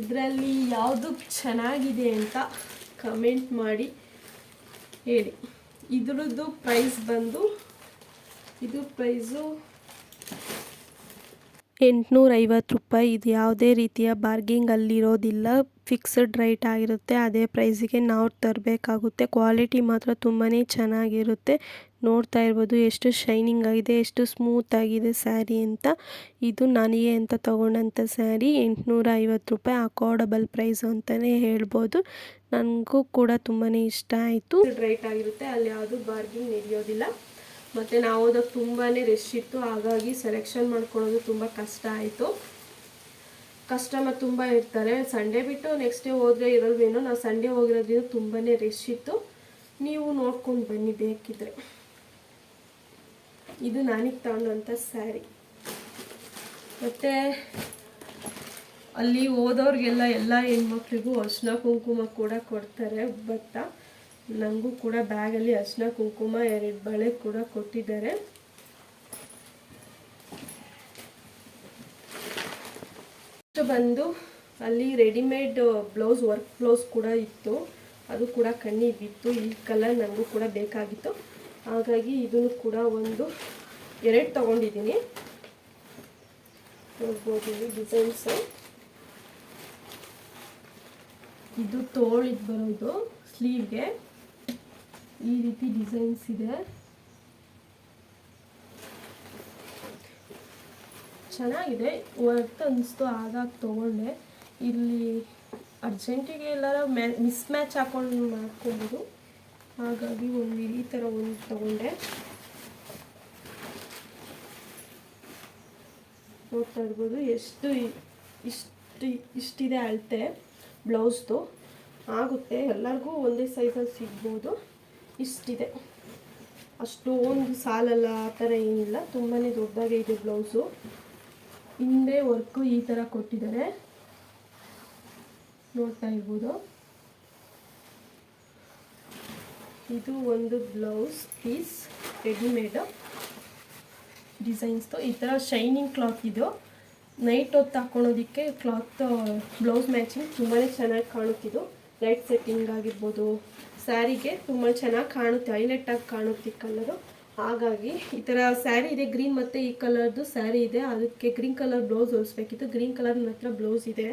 ಇದರಲ್ಲಿ ಯಾವುದು ಚೆನ್ನಾಗಿದೆ ಅಂತ ಕಮೆಂಟ್ ಮಾಡಿ ಹೇಳಿ. ಇದ್ರದ್ದು ಪ್ರೈಸ್ ಬಂದು, ಇದು ಪ್ರೈಸು 850 ರೂಪಾಯಿ. ಇದು ಯಾವುದೇ ರೀತಿಯ ಬಾರ್ಗಿಂಗ್ ಅಲ್ಲಿರೋದಿಲ್ಲ, ಫಿಕ್ಸ್ಡ್ ರೇಟ್ ಆಗಿರುತ್ತೆ. ಅದೇ ಪ್ರೈಸಿಗೆ ನಾವು ತರಬೇಕಾಗುತ್ತೆ. ಕ್ವಾಲಿಟಿ ಮಾತ್ರ ತುಂಬಾ ಚೆನ್ನಾಗಿರುತ್ತೆ. ನೋಡ್ತಾ ಇರ್ಬೋದು ಎಷ್ಟು ಶೈನಿಂಗ್ ಆಗಿದೆ, ಎಷ್ಟು ಸ್ಮೂತ್ ಆಗಿದೆ ಸ್ಯಾರಿ ಅಂತ. ಇದು ನನಗೆ ಅಂತ ತೊಗೊಂಡಂಥ ಸ್ಯಾರಿ 850 ರೂಪಾಯಿ, ಅಕಾರ್ಡಬಲ್ ಪ್ರೈಸ್ ಅಂತಲೇ ಹೇಳ್ಬೋದು. ನನಗೂ ಕೂಡ ತುಂಬಾ ಇಷ್ಟ ಆಯಿತು. ರೇಟ್ ಆಗಿರುತ್ತೆ, ಅಲ್ಲಿ ಯಾವುದು ಬಾರ್ಗಿಂಗ್ ನಡೆಯೋದಿಲ್ಲ. ಮತ್ತು ನಾವು ಹೋದಾಗ ತುಂಬಾ ರಶ್ ಇತ್ತು, ಹಾಗಾಗಿ ಸೆಲೆಕ್ಷನ್ ಮಾಡ್ಕೊಳ್ಳೋದು ತುಂಬ ಕಷ್ಟ ಆಯಿತು. ಕಸ್ಟಮರ್ ತುಂಬ ಇರ್ತಾರೆ. ಸಂಡೇ ಬಿಟ್ಟು ನೆಕ್ಸ್ಟ್ ಡೇ ಹೋದರೆ ಇರಲ್ವೇನೋ, ನಾವು ಸಂಡೇ ಹೋಗಿರೋದ್ರಿಂದ ತುಂಬಾ ರಶ್ ಇತ್ತು. ನೀವು ನೋಡ್ಕೊಂಡು ಬನ್ನಿ ಬೇಕಿದ್ರೆ. ಇದು ನನಗೆ ತಗೊಂಡಂಥ ಸ್ಯಾರಿ. ಮತ್ತು ಅಲ್ಲಿ ಹೋದವ್ರಿಗೆಲ್ಲ ಎಲ್ಲ ಹೆಣ್ಮಕ್ಳಿಗೂ ಅರಿಶಿನ ಕುಂಕುಮ ಕೂಡ ಕೊಡ್ತಾರೆ, ಭತ್ತ. ನನಗೂ ಕೂಡ ಬ್ಯಾಗಲ್ಲಿ ಅರಿಶಿನ ಕುಂಕುಮ 2 ಬಳೆ ಕೂಡ ಕೊಟ್ಟಿದ್ದಾರೆ. ಬಂದು ಅಲ್ಲಿ ರೆಡಿಮೇಡ್ ಬ್ಲೌಸ್, ವರ್ಕ್ ಬ್ಲೌಸ್ ಕೂಡ ಇತ್ತು, ಅದು ಕೂಡ ಕಣ್ಣಿಗೆ ಬಿತ್ತು. ಈ ಕಲರ್ ನನಗೂ ಕೂಡ ಬೇಕಾಗಿತ್ತು, ಹಾಗಾಗಿ ಇದನ್ನು ಕೂಡ 2 ತಗೊಂಡಿದ್ದೀನಿ. ನೋಡ್ಬೋದು ಇಲ್ಲಿ ಡಿಸೈನ್ಸು. ಇದು ತೋಳಿಗೆ ಬರೋದು, ಸ್ಲೀವ್ಗೆ ಈ ರೀತಿ ಡಿಸೈನ್ಸ್ ಇದೆ. ಚೆನ್ನಾಗಿದೆ, ವರ್ತ್ ಅನಿಸ್ತು, ಹಾಗಾಗಿ ತೊಗೊಂಡೆ. ಇಲ್ಲಿ ಅರ್ಜೆಂಟಿಗೆ ಎಲ್ಲಾರ ಮಿಸ್ ಮ್ಯಾಚ್ ಹಾಕೊಂಡು ಮಾಡ್ಕೊಬೋದು, ಹಾಗಾಗಿ ಈ ಥರ ಒಂದು ತೊಗೊಂಡೆ. ನೋಡ್ತಾ ಇರ್ಬೋದು ಇಷ್ಟಿದೆ ಅಳತೆ ಬ್ಲೌಸ್ದು. ಆಗುತ್ತೆ, ಎಲ್ಲರಿಗೂ ಒಂದೇ ಸೈಜಲ್ಲಿ ಸಿಗ್ಬೋದು. ಇಷ್ಟಿದೆ, ಅಷ್ಟೊಂದು ಸಾಲಲ್ಲ ಆ ಥರ ಏನಿಲ್ಲ, ತುಂಬಾ ದೊಡ್ಡದಾಗೆ ಇದೆ ಬ್ಲೌಸು. ಹಿಂದೆ ವರ್ಕು ಈ ಥರ ಕೊಟ್ಟಿದ್ದಾರೆ, ನೋಡ್ತಾ ಇರ್ಬೋದು. ಇದು ಒಂದು ಬ್ಲೌಸ್ ಪೀಸ್, ರೆಡಿಮೇಡು ಡಿಸೈನ್ಸ್ದು. ಈ ಥರ ಶೈನಿಂಗ್ ಕ್ಲಾತ್ ಇದು, ನೈಟ್ ಹೊತ್ತು ಹಾಕ್ಕೊಳೋದಕ್ಕೆ ಕ್ಲಾತ್ ಬ್ಲೌಸ್ ಮ್ಯಾಚಿಂಗ್ ತುಂಬಾ ಚೆನ್ನಾಗಿ ಕಾಣುತ್ತಿದ್ದು. ಲೈಟ್ ಸೆಟ್ಟಿಂಗ್ ಆಗಿರ್ಬೋದು, ಸ್ಯಾರಿಗೆ ತುಂಬ ಚೆನ್ನಾಗಿ ಕಾಣುತ್ತೆ, ಹೈಲೈಟಾಗಿ ಕಾಣುತ್ತೆ ಕಲರು. ಹಾಗಾಗಿ ಈ ಥರ ಸ್ಯಾರಿ ಇದೆ, ಗ್ರೀನ್ ಮತ್ತು ಈ ಕಲರ್ದು ಸ್ಯಾರಿ ಇದೆ. ಅದಕ್ಕೆ ಗ್ರೀನ್ ಕಲರ್ ಬ್ಲೌಸ್ ಹೊಲಿಸ್ಬೇಕಿತ್ತು, ಗ್ರೀನ್ ಕಲರ್ ನನ್ನ ಹತ್ರ ಬ್ಲೌಸ್ ಇದೆ.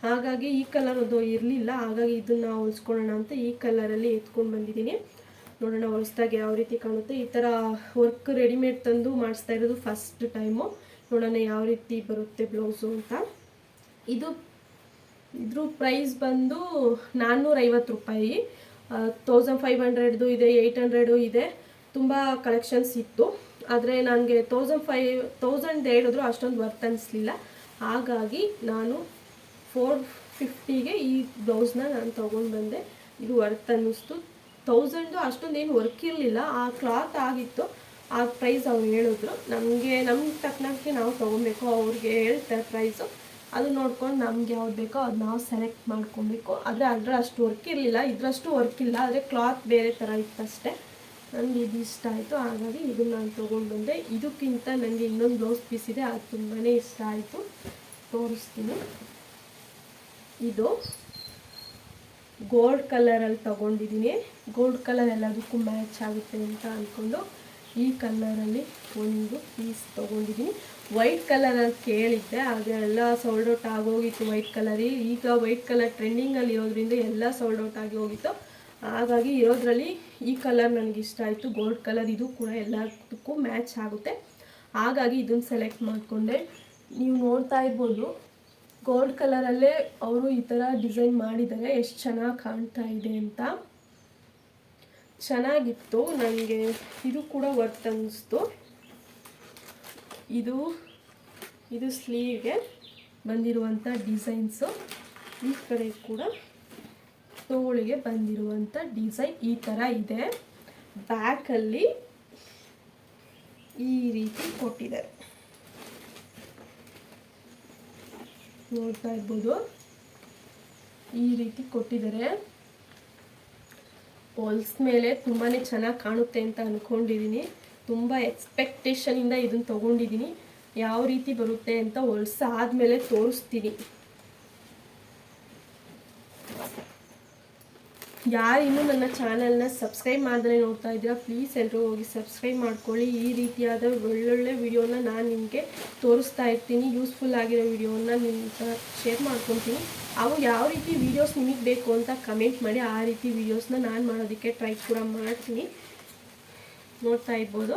ಹಾಗಾಗಿ ಈ ಕಲರ್ ಅದು ಇರಲಿಲ್ಲ, ಹಾಗಾಗಿ ಇದನ್ನು ಹೊಲಿಸ್ಕೊಳ್ಳೋಣ ಅಂತ ಈ ಕಲರಲ್ಲಿ ಎತ್ಕೊಂಡು ಬಂದಿದ್ದೀನಿ. ನೋಡೋಣ ಹೊಲಿಸ್ದಾಗ ಯಾವ ರೀತಿ ಕಾಣುತ್ತೆ. ಈ ಥರ ವರ್ಕ್ ರೆಡಿಮೇಡ್ ತಂದು ಮಾಡಿಸ್ತಾ ಇರೋದು ಫಸ್ಟ್ ಟೈಮು. ನೋಡೋಣ ಯಾವ ರೀತಿ ಬರುತ್ತೆ ಬ್ಲೌಸು ಅಂತ. ಇದ್ರ ಪ್ರೈಸ್ ಬಂದು 450 ರೂಪಾಯಿ. 1500 ಇದೆ, 800 ಇದೆ, ತುಂಬ ಕಲೆಕ್ಷನ್ಸ್ ಇತ್ತು. ಆದರೆ ನನಗೆ 1000 ಹೇಳಿದ್ರು ಅಷ್ಟೊಂದು ವರ್ತ್ ಅನ್ನಿಸ್ಲಿಲ್ಲ, ಹಾಗಾಗಿ ನಾನು 450ಗೆ ಈ ಬ್ಲೌಸ್ನ ನಾನು ತೊಗೊಂಡು ಬಂದೆ. ಇದು ವರ್ತ್ ಅನ್ನಿಸ್ತು. 1000 ಅಷ್ಟೊಂದೇನು ವರ್ಕ್ ಇರಲಿಲ್ಲ, ಆ ಕ್ಲಾತ್ ಆಗಿತ್ತು, ಆ ಪ್ರೈಸ್ ಅವ್ರು ಹೇಳಿದ್ರು. ನಮ್ಗೆ ತಕ್ಕನಾಗೆ ನಾವು ತೊಗೊಬೇಕು, ಅವ್ರಿಗೆ ಹೇಳ್ತಾರೆ ಪ್ರೈಸು, ಅದು ನೋಡ್ಕೊಂಡು ನಮ್ಗೆ ಯಾವ್ದು ಬೇಕೋ ಅದು ನಾವು ಸೆಲೆಕ್ಟ್ ಮಾಡ್ಕೊಬೇಕು. ಆದರೆ ಅಷ್ಟು ವರ್ಕ್ ಇರಲಿಲ್ಲ, ಇದರಷ್ಟು ವರ್ಕ್ ಇಲ್ಲ, ಆದರೆ ಕ್ಲಾತ್ ಬೇರೆ ಥರ ಇತ್ತಷ್ಟೇ. ನನಗೆ ಇದು ಇಷ್ಟ ಆಯಿತು, ಹಾಗಾಗಿ ಇದನ್ನು ನಾನು ತೊಗೊಂಡು ಬಂದೆ. ಇದಕ್ಕಿಂತ ನನಗೆ ಇನ್ನೊಂದು ಬ್ಲೌಸ್ ಪೀಸ್ ಇದೆ, ಅದು ತುಂಬಾ ಇಷ್ಟ ಆಯಿತು, ತೋರಿಸ್ತೀನಿ. ಇದು ಗೋಲ್ಡ್ ಕಲರಲ್ಲಿ ತೊಗೊಂಡಿದ್ದೀನಿ. ಗೋಲ್ಡ್ ಕಲರ್ ಎಲ್ಲದಕ್ಕೂ ಮ್ಯಾಚ್ ಆಗುತ್ತೆ ಅಂತ ಅಂದ್ಕೊಂಡು ಈ ಕಲರಲ್ಲಿ ಒಂದು ಪೀಸ್ ತೊಗೊಂಡಿದ್ದೀನಿ. ವೈಟ್ ಕಲರಲ್ಲಿ ಕೇಳಿದ್ದೆ, ಅದೆಲ್ಲ ಸೋಲ್ಡ್ ಔಟ್ ಆಗೋಗಿತ್ತು ವೈಟ್ ಕಲರಿ. ಈಗ ವೈಟ್ ಕಲರ್ ಟ್ರೆಂಡಿಂಗಲ್ಲಿ ಇರೋದ್ರಿಂದ ಎಲ್ಲ ಸೋಲ್ಡ್ ಔಟ್ ಆಗಿ ಹೋಗಿತ್ತು. ಹಾಗಾಗಿ ಇರೋದ್ರಲ್ಲಿ ಈ ಕಲರ್ ನನಗೆ ಇಷ್ಟ ಆಯಿತು, ಗೋಲ್ಡ್ ಕಲರ್. ಇದು ಕೂಡ ಎಲ್ಲದಕ್ಕೂ ಮ್ಯಾಚ್ ಆಗುತ್ತೆ, ಹಾಗಾಗಿ ಇದನ್ನು ಸೆಲೆಕ್ಟ್ ಮಾಡಿಕೊಂಡೆ. ನೀವು ನೋಡ್ತಾ ಇರ್ಬೋದು, ಗೋಲ್ಡ್ ಕಲರಲ್ಲೇ ಅವರು ಈ ಥರ ಡಿಸೈನ್ ಮಾಡಿದ್ದಾರೆ, ಎಷ್ಟು ಚೆನ್ನಾಗಿ ಕಾಣ್ತಾ ಇದೆ ಅಂತ. ಚೆನ್ನಾಗಿತ್ತು, ನನಗೆ ಇದು ಕೂಡ ವರ್ತ್ ಅನ್ನಿಸ್ತು. ಇದು ಸ್ಲೀವ್ಗೆ ಬಂದಿರುವಂಥ ಡಿಸೈನ್ಸು. ಈ ಕಡೆ ಕೂಡ ತೋಳಿಗೆ ಬಂದಿರುವಂಥ ಡಿಸೈನ್ ಈ ಥರ ಇದೆ. ಬ್ಯಾಕಲ್ಲಿ ಈ ರೀತಿ ಕೊಟ್ಟಿದ್ದಾರೆ, ನೋಡ್ತಾ ಇರ್ಬೋದು, ಈ ರೀತಿ ಕೊಟ್ಟಿದ್ದಾರೆ. ಹೊಲ್ಸ್ ಮೇಲೆ ತುಂಬಾ ಚೆನ್ನಾಗಿ ಕಾಣುತ್ತೆ ಅಂತ ಅಂದ್ಕೊಂಡಿದ್ದೀನಿ. ತುಂಬ ಎಕ್ಸ್ಪೆಕ್ಟೇಷನಿಂದ ಇದನ್ನು ತೊಗೊಂಡಿದ್ದೀನಿ. ಯಾವ ರೀತಿ ಬರುತ್ತೆ ಅಂತ ಹೊಲ್ಸಾದ್ಮೇಲೆ ತೋರಿಸ್ತೀನಿ. ಯಾರು ಇನ್ನೂ ನನ್ನ ಚಾನಲ್ನ ಸಬ್ಸ್ಕ್ರೈಬ್ ಮಾಡಿದ್ರೆ ನೋಡ್ತಾ ಇದ್ದೀರಾ, ಪ್ಲೀಸ್ ಎಲ್ಲರೂ ಹೋಗಿ ಸಬ್ಸ್ಕ್ರೈಬ್ ಮಾಡ್ಕೊಳ್ಳಿ. ಈ ರೀತಿಯಾದ ಒಳ್ಳೊಳ್ಳೆ ವಿಡಿಯೋನ ನಾನು ನಿಮಗೆ ತೋರಿಸ್ತಾ ಇರ್ತೀನಿ. ಯೂಸ್ಫುಲ್ ಆಗಿರೋ ವಿಡಿಯೋನ ನಿಮ್ಮ ಶೇರ್ ಮಾಡ್ಕೊತೀನಿ. ಅವು ಯಾವ ರೀತಿ ವೀಡಿಯೋಸ್ ನಿಮಗೆ ಬೇಕು ಅಂತ ಕಮೆಂಟ್ ಮಾಡಿ, ಆ ರೀತಿ ವೀಡಿಯೋಸ್ನ ನಾನು ಮಾಡೋದಕ್ಕೆ ಟ್ರೈ ಕೂಡ ಮಾಡ್ತೀನಿ. ನೋಡ್ತಾ ಇರ್ಬೋದು,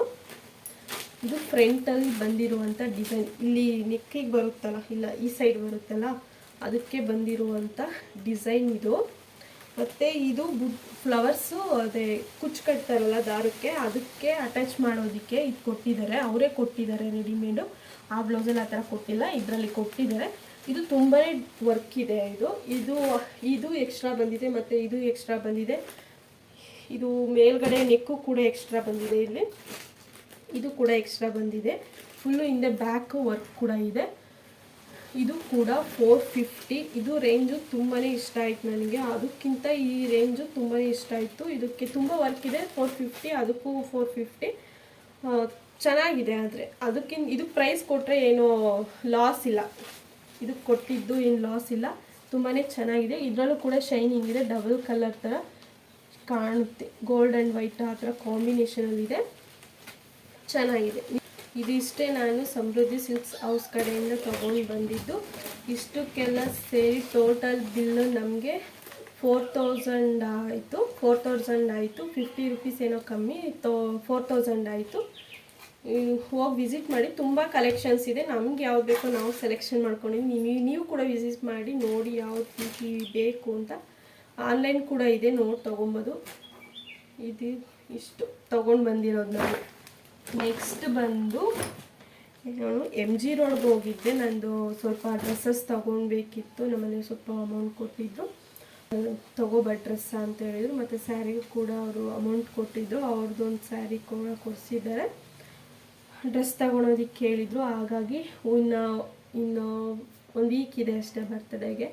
ಇದು ಫ್ರಂಟಲ್ಲಿ ಬಂದಿರುವಂಥ ಡಿಸೈನ್. ಇಲ್ಲಿ ನೆಕ್ಕಿಗೆ ಬರುತ್ತಲ್ಲ, ಇಲ್ಲ ಈ ಸೈಡ್ ಬರುತ್ತಲ್ಲ, ಅದಕ್ಕೆ ಬಂದಿರುವಂಥ ಡಿಸೈನ್ ಇದು. ಮತ್ತು ಇದು ಫ್ಲವರ್ಸು ಅದೇ ಕುಚ್ಚು ಕಟ್ತಾರಲ್ಲ ದಾರಕ್ಕೆ, ಅದಕ್ಕೆ ಅಟ್ಯಾಚ್ ಮಾಡೋದಕ್ಕೆ ಇದು ಕೊಟ್ಟಿದ್ದಾರೆ, ಅವರೇ ಕೊಟ್ಟಿದ್ದಾರೆ ರೆಡಿಮೇಡು. ಆ ಬ್ಲೌಸಲ್ಲಿ ಆ ಥರ ಕೊಟ್ಟಿಲ್ಲ, ಇದರಲ್ಲಿ ಕೊಟ್ಟಿದ್ದಾರೆ. ಇದು ತುಂಬಾ ವರ್ಕ್ ಇದೆ. ಇದು ಎಕ್ಸ್ಟ್ರಾ ಬಂದಿದೆ, ಮತ್ತು ಇದು ಎಕ್ಸ್ಟ್ರಾ ಬಂದಿದೆ. ಇದು ಮೇಲ್ಗಡೆ ನೆಕ್ಕು ಕೂಡ ಎಕ್ಸ್ಟ್ರಾ ಬಂದಿದೆ. ಇಲ್ಲಿ ಇದು ಕೂಡ ಎಕ್ಸ್ಟ್ರಾ ಬಂದಿದೆ. ಫುಲ್ಲು ಹಿಂದೆ ಬ್ಯಾಕು ವರ್ಕ್ ಕೂಡ ಇದೆ. ಇದು ಕೂಡ 450. ಇದು ರೇಂಜು ತುಂಬಾ ಇಷ್ಟ ಆಯಿತು ನನಗೆ. ಅದಕ್ಕಿಂತ ಈ ರೇಂಜು ತುಂಬಾ ಇಷ್ಟ ಆಯಿತು. ಇದಕ್ಕೆ ತುಂಬ ವರ್ಕ್ ಇದೆ. 450, ಅದಕ್ಕೂ 450 ಚೆನ್ನಾಗಿದೆ. ಆದರೆ ಇದು ಪ್ರೈಸ್ ಕೊಟ್ಟರೆ ಏನೋ ಲಾಸ್ ಇಲ್ಲ, ಇದಕ್ಕೆ ಕೊಟ್ಟಿದ್ದು ಏನು ಲಾಸ್ ಇಲ್ಲ. ತುಂಬಾ ಚೆನ್ನಾಗಿದೆ. ಇದರಲ್ಲೂ ಕೂಡ ಶೈನಿಂಗ್ ಇದೆ, ಡಬಲ್ ಕಲರ್ ಥರ ಕಾಣುತ್ತೆ, ಗೋಲ್ಡ್ ಆ್ಯಂಡ್ ವೈಟ್ ಆ ಥರ ಕಾಂಬಿನೇಷನಲ್ಲಿದೆ, ಚೆನ್ನಾಗಿದೆ. ಇದಿಷ್ಟೇ ನಾನು ಸಮೃದ್ಧಿ ಸಿಲ್ಕ್ಸ್ ಹೌಸ್ ಕಡೆಯಿಂದ ತೊಗೊಂಡು ಬಂದಿದ್ದು. ಇಷ್ಟಕ್ಕೆಲ್ಲ ಸೇರಿ ಟೋಟಲ್ ಬಿಲ್ಲು ನಮಗೆ 4000 ಆಯಿತು. 4000 ಆಯಿತು, 50 ರುಪೀಸ್ ಏನೋ ಕಮ್ಮಿ, 4000 ಆಯಿತು. ಹೋಗಿ ವಿಸಿಟ್ ಮಾಡಿ, ತುಂಬ ಕಲೆಕ್ಷನ್ಸ್ ಇದೆ. ನಮ್ಗೆ ಯಾವ್ದು ಬೇಕೋ ನಾವು ಸೆಲೆಕ್ಷನ್ ಮಾಡ್ಕೊಂಡಿದ್ದೀವಿ. ನೀವು ಕೂಡ ವಿಸಿಟ್ ಮಾಡಿ ನೋಡಿ ಯಾವ್ದು ರೀತಿ ಬೇಕು ಅಂತ. ಆನ್ಲೈನ್ ಕೂಡ ಇದೆ, ನೋಡಿ ತೊಗೊಬೋದು. ಇಷ್ಟು ತೊಗೊಂಡು ಬಂದಿರೋದು ನಾನು. ನೆಕ್ಸ್ಟ್ ಬಂದು ನಾನು MG ರೋಡ್ಗೆ ಹೋಗಿದ್ದೆ. ನಂದು ಸ್ವಲ್ಪ ಡ್ರೆಸ್ಸಸ್ ತೊಗೊಳ್ಬೇಕಿತ್ತು. ನಮ್ಮಲ್ಲಿ ಸ್ವಲ್ಪ ಅಮೌಂಟ್ ಕೊಟ್ಟಿದ್ದು, ತೊಗೋಬ ಡ್ರೆಸ್ ಅಂತ ಹೇಳಿದರು. ಮತ್ತು ಸ್ಯಾರಿಗೂ ಕೂಡ ಅವರು ಅಮೌಂಟ್ ಕೊಟ್ಟಿದ್ದರು. ಅವ್ರದ್ದೊಂದು ಸ್ಯಾರಿ ಕೂಡ ಕೊಡಿಸಿದ್ದಾರೆ. ಡ್ರೆಸ್ ತೊಗೊಳೋದಕ್ಕೆ ಹೇಳಿದರು. ಹಾಗಾಗಿ ಇನ್ನು ಒಂದು ವೀಕ್ ಇದೆ ಅಷ್ಟೇ ಬರ್ತಡೇಗೆ.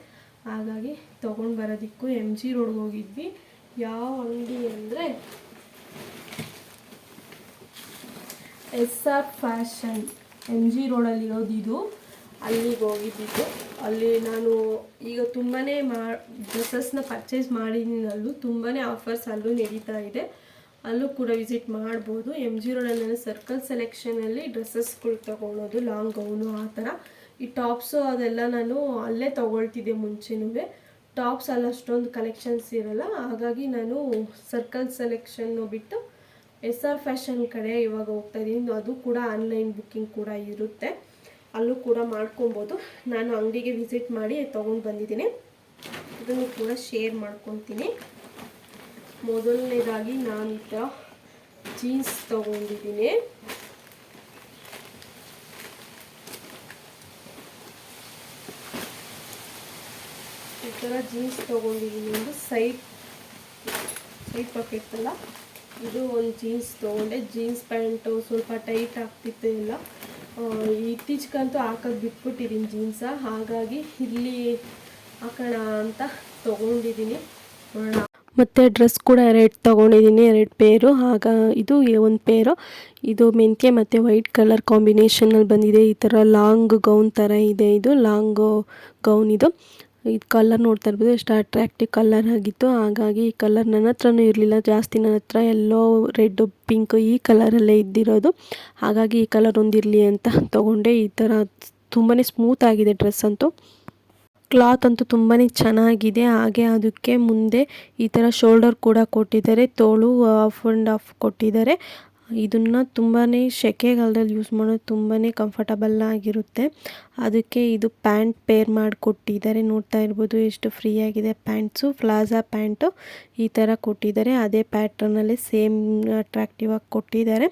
ಹಾಗಾಗಿ ತೊಗೊಂಡು ಬರೋದಕ್ಕೂ MG ರೋಡ್ಗೆ ಹೋಗಿದ್ವಿ. ಯಾವ ಅಂಗಡಿ ಅಂದರೆ SR ಫ್ಯಾಷನ್, MG ರೋಡಲ್ಲಿರೋದು ಇದು. ಅಲ್ಲಿಗೆ ಹೋಗಿದ್ದಿದ್ದು. ಅಲ್ಲಿ ನಾನು ಈಗ ತುಂಬಾ ಡ್ರೆಸ್ಸಸ್ನ ಪರ್ಚೇಸ್ ಮಾಡಿದ್ದೀನಿ. ಅಲ್ಲೂ ತುಂಬಾ ಆಫರ್ಸ್ ಅಲ್ಲೂ ನಡೀತಾ ಇದೆ, ಅಲ್ಲೂ ಕೂಡ ವಿಸಿಟ್ ಮಾಡ್ಬೋದು. MG ರೋಡಲ್ಲಿ ನಾನು ಸರ್ಕಲ್ ಸೆಲೆಕ್ಷನಲ್ಲಿ ಡ್ರೆಸ್ಸಸ್ಗಳು ತೊಗೊಳೋದು, ಲಾಂಗ್ ಗೌನು ಆ ಥರ. ಈ ಟಾಪ್ಸು ಅದೆಲ್ಲ ನಾನು ಅಲ್ಲೇ ತೊಗೊಳ್ತಿದ್ದೆ ಮುಂಚೆನೂ. ಟಾಪ್ಸ್ ಅಲ್ಲಿ ಅಷ್ಟೊಂದು ಕಲೆಕ್ಷನ್ಸ್ ಇರೋಲ್ಲ, ಹಾಗಾಗಿ ನಾನು ಸರ್ಕಲ್ ಸೆಲೆಕ್ಷನ್ನು ಬಿಟ್ಟು SR ಫ್ಯಾಷನ್ ಕಡೆ ಇವಾಗ ಹೋಗ್ತಾ ಇದ್ದೀನಿ. ಅದು ಕೂಡ ಆನ್ಲೈನ್ ಬುಕ್ಕಿಂಗ್ ಕೂಡ ಇರುತ್ತೆ, ಅಲ್ಲೂ ಕೂಡ ಮಾಡ್ಕೊಬೋದು. ನಾನು ಅಂಗಡಿಗೆ ವಿಸಿಟ್ ಮಾಡಿ ತೊಗೊಂಡು ಬಂದಿದ್ದೀನಿ. ಇದನ್ನು ಕೂಡ ಶೇರ್ ಮಾಡ್ಕೊತೀನಿ. ಮೊದಲನೇದಾಗಿ ನಾನು ಈ ಥರ ಜೀನ್ಸ್ ತೊಗೊಂಡಿದ್ದೀನಿ. ಈ ಥರ ಜೀನ್ಸ್ ತೊಗೊಂಡಿದ್ದೀನಿ. ಒಂದು ಸೈಡ್ ಪಾಕೆಟ್ ಅಲ್ಲ, ಇದು ಒಂದು ಜೀನ್ಸ್ ತೊಗೊಂಡೆ. ಜೀನ್ಸ್ ಪ್ಯಾಂಟು ಸ್ವಲ್ಪ ಟೈಟ್ ಆಗ್ತಿತ್ತು ಎಲ್ಲ. ಇತ್ತೀಚೆಗಂತೂ ಹಾಕೋದು ಬಿಟ್ಬಿಟ್ಟಿದ್ದೀನಿ ಜೀನ್ಸ, ಹಾಗಾಗಿ ಇಲ್ಲಿ ಹಾಕೋಣ ಅಂತ ತೊಗೊಂಡಿದ್ದೀನಿ. ನೋಡೋಣ. ಮತ್ತು ಡ್ರೆಸ್ ಕೂಡ 2 ತೊಗೊಂಡಿದ್ದೀನಿ, 2 ಪೇರು. ಆಗ ಇದು ಒಂದು ಪೇರು, ಇದು ಮೆಂತ್ಯ ಮತ್ತು ವೈಟ್ ಕಲರ್ ಕಾಂಬಿನೇಷನಲ್ಲಿ ಬಂದಿದೆ. ಈ ಥರ ಲಾಂಗ್ ಗೌನ್ ಥರ ಇದೆ, ಇದು ಲಾಂಗ್ ಗೌನ್. ಇದು ಕಲರ್ ನೋಡ್ತಾ ಇರ್ಬೋದು ಎಷ್ಟು ಅಟ್ರಾಕ್ಟಿವ್ ಕಲರ್ ಆಗಿತ್ತು. ಹಾಗಾಗಿ ಈ ಕಲರ್ ನನ್ನ ಹತ್ರನೂ ಇರಲಿಲ್ಲ ಜಾಸ್ತಿ, ನನ್ನ ಹತ್ರ ಎಲ್ಲೋ ರೆಡ್ಡು ಪಿಂಕು ಈ ಕಲರಲ್ಲೇ ಇದ್ದಿರೋದು. ಹಾಗಾಗಿ ಈ ಕಲರ್ ಒಂದಿರಲಿ ಅಂತ ತೊಗೊಂಡೆ. ಈ ಥರ ತುಂಬಾ ಸ್ಮೂತ್ ಆಗಿದೆ ಡ್ರೆಸ್ ಅಂತೂ, ಕ್ಲಾತ್ ಅಂತೂ ತುಂಬಾ ಚೆನ್ನಾಗಿದೆ. ಹಾಗೆ ಅದಕ್ಕೆ ಮುಂದೆ ಈ ಥರ ಶೋಲ್ಡರ್ ಕೂಡ ಕೊಟ್ಟಿದ್ದಾರೆ, ತೋಳು ಆಫ್ ಆ್ಯಂಡ್ ಆಫ್ ಕೊಟ್ಟಿದ್ದಾರೆ. ಇದನ್ನು ತುಂಬಾ ಸೆಕೆಗಾಲದಲ್ಲಿ ಯೂಸ್ ಮಾಡೋದು ತುಂಬಾ ಕಂಫರ್ಟಬಲ್ ಆಗಿರುತ್ತೆ. ಅದಕ್ಕೆ ಇದು ಪ್ಯಾಂಟ್ ಪೇರ್ ಮಾಡಿಕೊಟ್ಟಿದ್ದಾರೆ, ನೋಡ್ತಾ ಇರ್ಬೋದು ಎಷ್ಟು ಫ್ರೀ ಆಗಿದೆ ಪ್ಯಾಂಟ್ಸು. ಪ್ಲಾಜಾ ಪ್ಯಾಂಟು ಈ ಥರ ಕೊಟ್ಟಿದ್ದಾರೆ, ಅದೇ ಪ್ಯಾಟ್ರನಲ್ಲಿ ಸೇಮ್ ಅಟ್ರಾಕ್ಟಿವ್ ಆಗಿ ಕೊಟ್ಟಿದ್ದಾರೆ.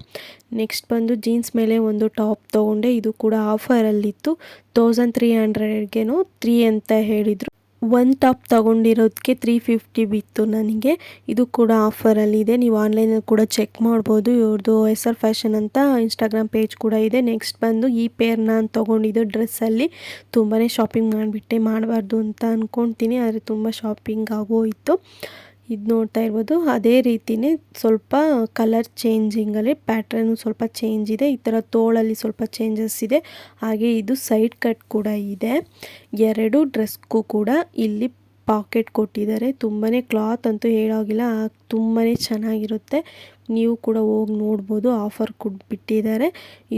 ನೆಕ್ಸ್ಟ್ ಬಂದು ಜೀನ್ಸ್ ಮೇಲೆ ಒಂದು ಟಾಪ್ ತೊಗೊಂಡೆ, ಇದು ಕೂಡ ಆಫರಲ್ಲಿತ್ತು. 1300ಗೇನೋ 3 ಅಂತ ಹೇಳಿದರು. ಒಂದು ಟಾಪ್ ತೊಗೊಂಡಿರೋದಕ್ಕೆ 350 ಬಿತ್ತು ನನಗೆ. ಇದು ಕೂಡ ಆಫರಲ್ಲಿದೆ, ನೀವು ಆನ್ಲೈನಲ್ಲಿ ಕೂಡ ಚೆಕ್ ಮಾಡ್ಬೋದು. ಇವ್ರದ್ದು SR ಫ್ಯಾಷನ್ ಅಂತ ಇನ್ಸ್ಟಾಗ್ರಾಮ್ ಪೇಜ್ ಕೂಡ ಇದೆ. ನೆಕ್ಸ್ಟ್ ಬಂದು ಈ ಪೇರ್ ನಾನು ತೊಗೊಂಡಿದ್ದು ಡ್ರೆಸ್ಸಲ್ಲಿ ತುಂಬಾ ಶಾಪಿಂಗ್ ಮಾಡಿಬಿಟ್ಟೆ, ಮಾಡಬಾರ್ದು ಅಂತ ಅಂದ್ಕೊಳ್ತೀನಿ, ಆದರೆ ತುಂಬ ಶಾಪಿಂಗ್ ಆಗೋಯಿತು. ಇದು ನೋಡ್ತಾ ಇರ್ಬೋದು, ಅದೇ ರೀತಿಯೇ ಸ್ವಲ್ಪ ಕಲರ್ ಚೇಂಜಿಂಗಲ್ಲಿ ಪ್ಯಾಟ್ರನ್ನು ಸ್ವಲ್ಪ ಚೇಂಜ್ ಇದೆ. ಈ ಥರ ತೋಳಲ್ಲಿ ಸ್ವಲ್ಪ ಚೇಂಜಸ್ ಇದೆ. ಹಾಗೆ ಇದು ಸೈಡ್ ಕಟ್ ಕೂಡ ಇದೆ. 2 ಡ್ರೆಸ್ಗೂ ಕೂಡ ಇಲ್ಲಿ ಪಾಕೆಟ್ ಕೊಟ್ಟಿದ್ದಾರೆ. ತುಂಬಾ ಕ್ಲಾತ್ ಅಂತೂ ಹೇಳೋಗಿಲ್ಲ, ತುಂಬಾ ಚೆನ್ನಾಗಿರುತ್ತೆ. ನೀವು ಕೂಡ ಹೋಗಿ ನೋಡ್ಬೋದು, ಆಫರ್ ಕೊಟ್ಬಿಟ್ಟಿದ್ದಾರೆ.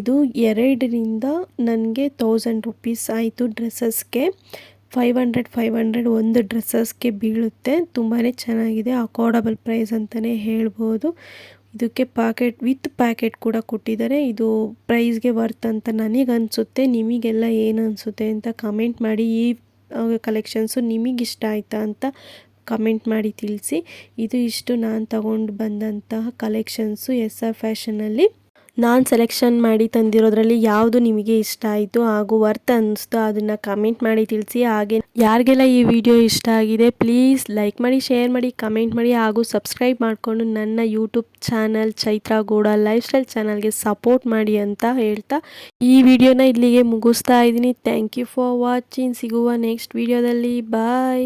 ಇದು 2ರಿಂದ ನನಗೆ 1000 ರುಪೀಸ್ ಆಯಿತು ಡ್ರೆಸ್ಸಸ್ಗೆ. 500 ಒಂದು ಡ್ರೆಸ್ಸಸ್ಗೆ ಬೀಳುತ್ತೆ. ತುಂಬಾ ಚೆನ್ನಾಗಿದೆ, ಅಫೋರ್ಡಬಲ್ ಪ್ರೈಸ್ ಅಂತಲೇ ಹೇಳ್ಬೋದು. ಇದಕ್ಕೆ ವಿತ್ ಪ್ಯಾಕೆಟ್ ಕೂಡ ಕೊಟ್ಟಿದ್ದಾರೆ. ಇದು ಪ್ರೈಸ್ಗೆ ವರ್ತ್ ಅಂತ ನನಗನ್ಸುತ್ತೆ. ನಿಮಗೆಲ್ಲ ಏನು ಅನಿಸುತ್ತೆ ಅಂತ ಕಮೆಂಟ್ ಮಾಡಿ. ಈ ಕಲೆಕ್ಷನ್ಸು ನಿಮಗಿಷ್ಟ ಆಯಿತಾ ಅಂತ ಕಮೆಂಟ್ ಮಾಡಿ ತಿಳಿಸಿ. ಇದು ಇಷ್ಟು ನಾನು ತಗೊಂಡು ಬಂದಂತಹ ಕಲೆಕ್ಷನ್ಸು SR ಫ್ಯಾಷನಲ್ಲಿ. ನಾನು ಸೆಲೆಕ್ಷನ್ ಮಾಡಿ ತಂದಿರೋದ್ರಲ್ಲಿ ಯಾವುದು ನಿಮಗೆ ಇಷ್ಟ ಆಯಿತು ಹಾಗೂ ವರ್ತ್ ಅನ್ನಿಸ್ತು ಅದನ್ನು ಕಮೆಂಟ್ ಮಾಡಿ ತಿಳಿಸಿ. ಹಾಗೆ ಯಾರಿಗೆಲ್ಲ ಈ ವಿಡಿಯೋ ಇಷ್ಟ ಆಗಿದೆ ಪ್ಲೀಸ್ ಲೈಕ್ ಮಾಡಿ, ಶೇರ್ ಮಾಡಿ, ಕಮೆಂಟ್ ಮಾಡಿ ಹಾಗೂ ಸಬ್ಸ್ಕ್ರೈಬ್ ಮಾಡಿಕೊಂಡು ನನ್ನ YouTube channel Chaithra Gowda lifestyle ಚಾನಲ್ಗೆ ಸಪೋರ್ಟ್ ಮಾಡಿ ಅಂತ ಹೇಳ್ತಾ ಈ ವಿಡಿಯೋನ ಇಲ್ಲಿಗೆ ಮುಗಿಸ್ತಾ ಇದ್ದೀನಿ. Thank you for watching. ಸಿಗುವ ನೆಕ್ಸ್ಟ್ ವಿಡಿಯೋದಲ್ಲಿ. ಬಾಯ್.